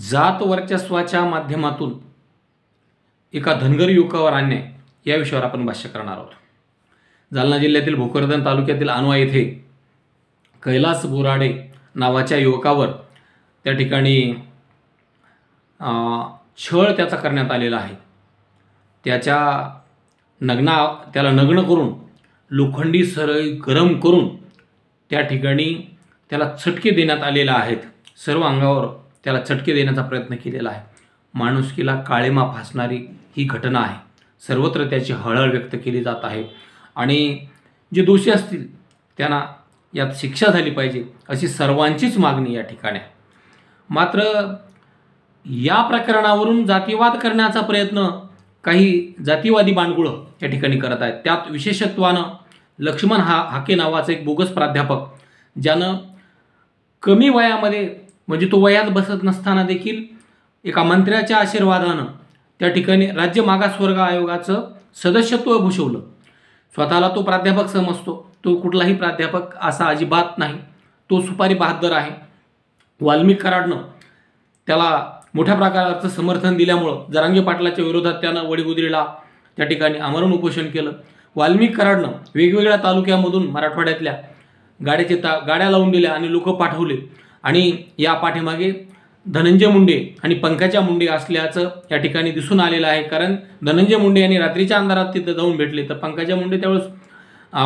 जात वर्चस्वाच्या माध्यमातून एका धनगर युवकावर अन्याय या विषयावर आपण भाष्य करणार आहोत। जालना जिल्ह्यातील भोकरदन तालुक्यातील अनवा येथे कैलास बोराडे नावाच्या युवकावर त्या ठिकाणी छळ त्याचा करण्यात आलेला आहे। त्याला नग्न करून लोखंडी सरई गरम करून त्या ठिकाणी त्याला चटके देण्यात आलेले आहेत। सर्व अंगावर त्याला चटके देण्याचा प्रयत्न केलेला आहे। माणुसकीला काळेमा फासणारी ही घटना आहे। सर्वत्र त्याची हळहळ व्यक्त केली जात आहे आणि जे दोषी असतील त्यांना यात शिक्षा झाली पाहिजे अशी सर्वांचीच मागणी या ठिकाणी आहे। मात्र या प्रकरणावरून जातीवाद करण्याचा प्रयत्न काही जातीवादी बांडगुळं या ठिकाणी करत आहेत। त्यात विशेषत्वानं लक्ष्मण हाके नावाचा एक बोगस प्राध्यापक ज्यानं कमी वयामध्ये म्हणजे तो वयात बसत नसताना देखील एका मंत्र्याच्या आशीर्वादानं त्या ठिकाणी राज्य मागासवर्ग आयोगाचं सदस्यत्व भूषवलं। स्वतःला तो प्राध्यापक समजतो, तो कुठलाही प्राध्यापक असा अजिबात नाही, तो सुपारी बहादर आहे। वाल्मिक कराडनं त्याला मोठ्या प्रकारचं समर्थन दिल्यामुळं जरांगे पाटलाच्या विरोधात त्यानं वडीगुद्रीला त्या ठिकाणी आमरण उपोषण केलं। वाल्मिक कराडनं वेगवेगळ्या तालुक्यामधून मराठवाड्यातल्या गाड्या लावून दिल्या आणि लोक पाठवले आणि या पाठीमागे धनंजय मुंडे आणि पंकजा मुंडे असल्याचं या ठिकाणी दिसून आलेलं आहे। कारण धनंजय मुंडे यांनी रात्रीच्या अंधारात तिथं जाऊन भेटले, तर पंकजा मुंडे त्यावेळेस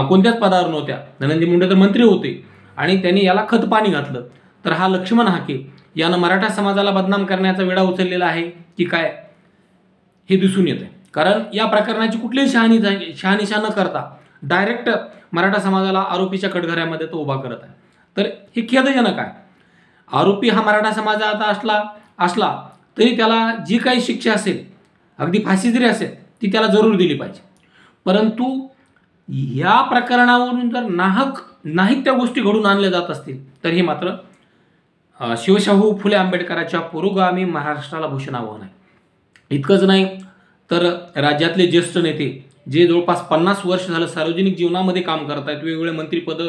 कोणत्याच पदावर नव्हत्या। धनंजय मुंडे तर मंत्री होते आणि त्यांनी याला खतपाणी घातलं। तर हा लक्ष्मण हाके यानं मराठा समाजाला बदनाम करण्याचा वेढा उचललेला आहे की काय हे दिसून येते। कारण या प्रकरणाची कुठलीही शहानिशा न करता डायरेक्ट मराठा समाजाला आरोपीच्या कटघऱ्यामध्ये तो उभा करत आहे। तर हे खेदजनक आहे। आरोपी हा मराठा समाजाचा असला तरी त्याला जी काही शिक्षा असेल, अगदी फाशी जरी असेल, ती त्याला जरूर दिली पाहिजे। परंतु या प्रकरणावरून जर नाहीत त्या गोष्टी घडून आणल्या जात असतील तर हे मात्र शिवशाहू फुले आंबेडकरांच्या पुरोगामी महाराष्ट्राला भूषण आव्हान आहे। इतकंच नाही तर राज्यातले ज्येष्ठ नेते जे जवळपास 50 वर्ष झालं सार्वजनिक जीवनामध्ये काम करत आहेत, वेगवेगळे मंत्रिपद,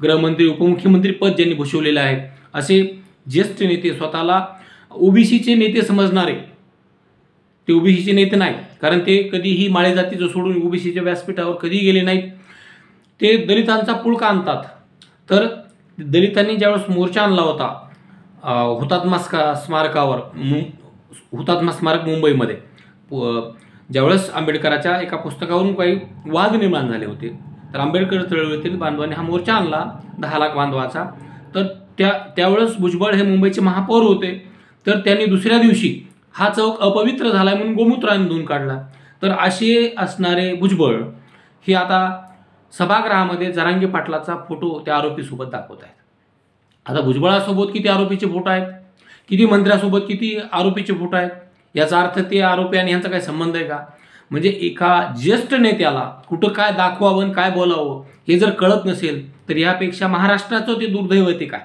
गृहमंत्री, उपमुख्यमंत्री पद ज्यांनी भूषवलेले आहेत, असे ज्येष्ठ नेते स्वतःला ओबीसीचे नेते समजणारे, ते ओबीसीचे नेते नाही, कारण ते कधीही माळे जातीचं सोडून ओबीसीच्या व्यासपीठावर कधी गेले नाहीत। ते दलितांचा पुळका आणतात। तर दलितांनी ज्यावेळेस मोर्चा आणला होता हुतात्मा स्मारक मुंबईमध्ये, ज्यावेळेस आंबेडकरांच्या एका पुस्तकावरून काही वाद निर्माण झाले होते, तर आंबेडकर चळवळीतील बांधवांनी हा मोर्चा आणला 10 लाख बांधवाचा। तर त्यावेळेस भुजबळ हे मुंबईचे महापौर होते, तर त्यांनी दुसऱ्या दिवशी हा चौक अपवित्र झाला म्हणून गोमूत्राने धुवून काढला। तर असे असणारे भुजबळ हे आता सभागृहामध्ये जरांगे पाटलाचा फोटो त्या आरोपीसोबत दाखवत आहेत। आता भुजबळासोबत किती आरोपीचे फोटो आहेत, किती मंत्र्यासोबत किती आरोपीचे फोटो आहेत, याचा अर्थ ते आरोपी आणि यांचा काही संबंध आहे का? म्हणजे एका ज्येष्ठ नेत्याला कुठं काय दाखवावं काय बोलावं हे जर कळत नसेल तर यापेक्षा महाराष्ट्राचं ते दुर्दैव आहे ते काय?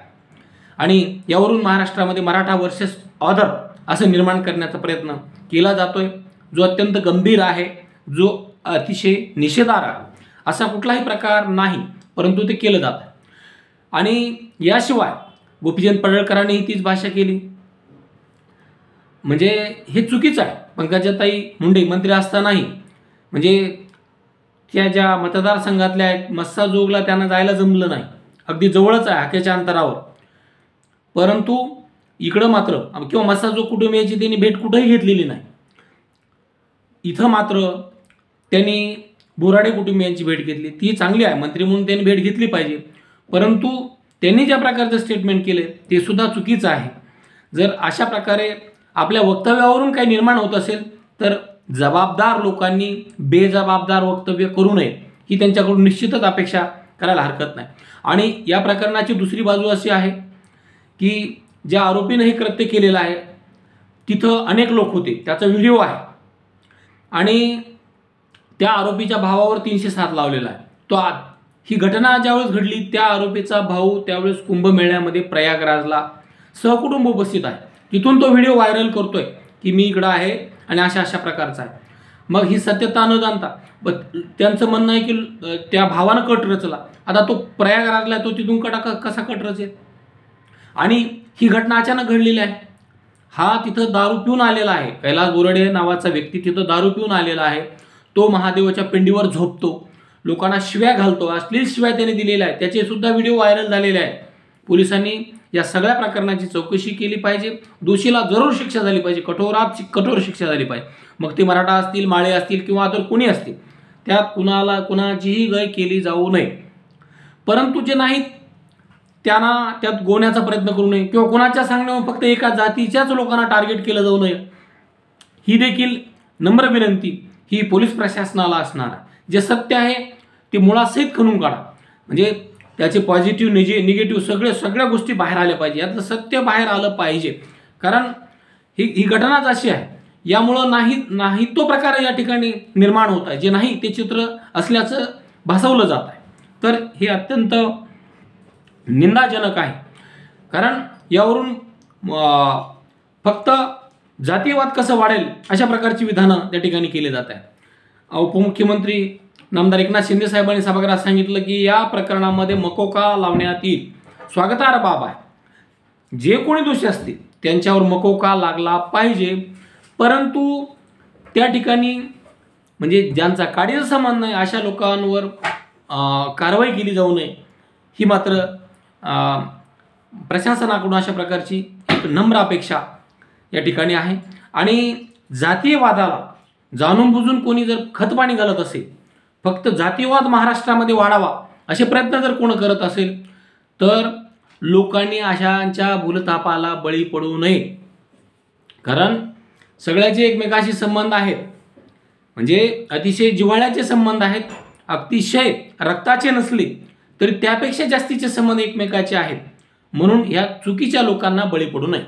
आणि यावरून महाराष्ट्रामध्ये मराठा वर्सेस अदर असं निर्माण करण्याचा प्रयत्न केला जातोय, जो अत्यंत गंभीर आहे, जो अतिशय निषेधार्ह आहे। असा कुठलाही प्रकार नाही, परंतु ते केलं जातं। आणि याशिवाय गोपीचंद पडळकरांनीही तीच भाषा केली, म्हणजे हे चुकीचं आहे। पंकजाताई मुंडे मंत्री असतानाही म्हणजे त्या ज्या मतदारसंघातल्या आहेत मस्साजोगला त्यांना जायला जमलं नाही, अगदी जवळच आहे हाकेच्या अंतरावर, परंतु इकडं मात्र किंवा मस्साजोग कुटुंबियांची त्यांनी भेट कुठेही घेतलेली नाही। इथं मात्र त्यांनी बोराडे कुटुंबियांची भेट घेतली, ती चांगली आहे, मंत्री म्हणून त्यांनी भेट घेतली पाहिजे, परंतु त्यांनी ज्या प्रकारचं स्टेटमेंट केले ते सुद्धा चुकीचं आहे। जर अशा प्रकारे आपल्या वक्तव्यावरून काही निर्माण होत असेल तर जबाबदार लोकांनी बेजबाबदार वक्तव्य करू नये ही त्यांच्याकडून निश्चितच अपेक्षा करायला हरकत नाही। आणि या प्रकरणाची दुसरी बाजू अशी आहे की ज्या आरोपीनं हे कृत्य केलेलं आहे तिथं अनेक लोक होते, त्याचा व्हिडिओ आहे आणि त्या आरोपीच्या भावावर 307 लावलेला आहे। ही घटना ज्यावेळेस घडली त्या आरोपीचा भाऊ त्यावेळेस कुंभमेळ्यामध्ये प्रयागराजला सहकुटुंब उपस्थित आहे, तिथून तो व्हिडिओ व्हायरल करतोय की मी इकडं आहे आणि अशा प्रकारचा आहे। मग ही सत्यता न जाणता त्यांचं म्हणणं आहे की त्या भावानं कट रचला। आता तो प्रयागराजला तो तिथून कसा कट रचेल? आणि ही घटना अचानक घडलेली आहे। हा तिथं दारू पिऊन आलेला आहे. कैलास बोराडे नावाचा व्यक्ती तिथं दारू पिऊन आलेला आहे. तो महादेवाच्या पिंडीवर झोपतो, लोकांना शिव्या घालतो, अश्लील शिव्या त्याने दिलेल्या आहेत. त्याचे सुद्धा व्हिडिओ व्हायरल झालेले आहेत. पोलिसांनी या सगळ्या प्रकरणाची चौकशी केली पाहिजे. दोषीला जरूर शिक्षा झाली पाहिजे, कठोरात कठोर शिक्षा झाली पाहिजे. मग ते मराठा असतील, माळे असतील किंवा अदर कोणी असतील, त्यात कुणाचीही गय केली जाऊ नये. परंतु जे नाहीत त्यांना त्यात गोवण्याचा प्रयत्न करू नये किंवा कोणाच्या सांगण्यावर फक्त एका जातीच्याच लोकांना टार्गेट केलं जाऊ नये, ही देखील नम्र विनंती ही पोलीस प्रशासनाला असणार आहे. जे सत्य आहे ते मुळासहित खणून काढा, म्हणजे त्याचे पॉझिटिव्ह निगेटिव्ह सगळ्या गोष्टी बाहेर आल्या पाहिजे. यातलं सत्य बाहेर आलं पाहिजे. कारण ही घटनाच अशी आहे, यामुळं नाही तो प्रकार या ठिकाणी निर्माण होत आहे, जे नाही ते चित्र असल्याचं भासवलं जात आहे. तर हे अत्यंत निंदाजनक आहे. कारण यावरून फक्त जातीयवाद कसं वाढेल अशा प्रकारची विधानं त्या ठिकाणी केली जात आहेत. उपमुख्यमंत्री नामदार एकनाथ शिंदे साहेबांनी सभागृहात सांगितलं की या प्रकरणामध्ये मकोका लावण्यात येईल. स्वागतार्ह बाब आहे. जे कोणी दोषी असतील त्यांच्यावर मकोका लागला पाहिजे. परंतु त्या ठिकाणी म्हणजे ज्यांचा काडीचा संबंध नाही अशा लोकांवर कारवाई केली जाऊ नये, ही मात्र प्रशासनाकडून अशा प्रकारची एक नम्र अपेक्षा या ठिकाणी आहे. आणि जातीयवादाला जाणून बुजून कोणी जर खतपाणी घालत असेल, फक्त जातीयवाद महाराष्ट्रामध्ये वाढावा असे प्रयत्न जर कोण करत असेल, तर लोकांनी अशांच्या भूलथापाला बळी पडू नये. कारण सगळ्याचे एकमेकाशी संबंध आहेत, म्हणजे अतिशय जिव्हाळ्याचे संबंध आहेत. अतिशय रक्ताचे नसले तरी त्यापेक्षा जास्तीचे संबंध एकमेकाचे आहेत. म्हणून या चुकीच्या लोकांना बळी पडू नये.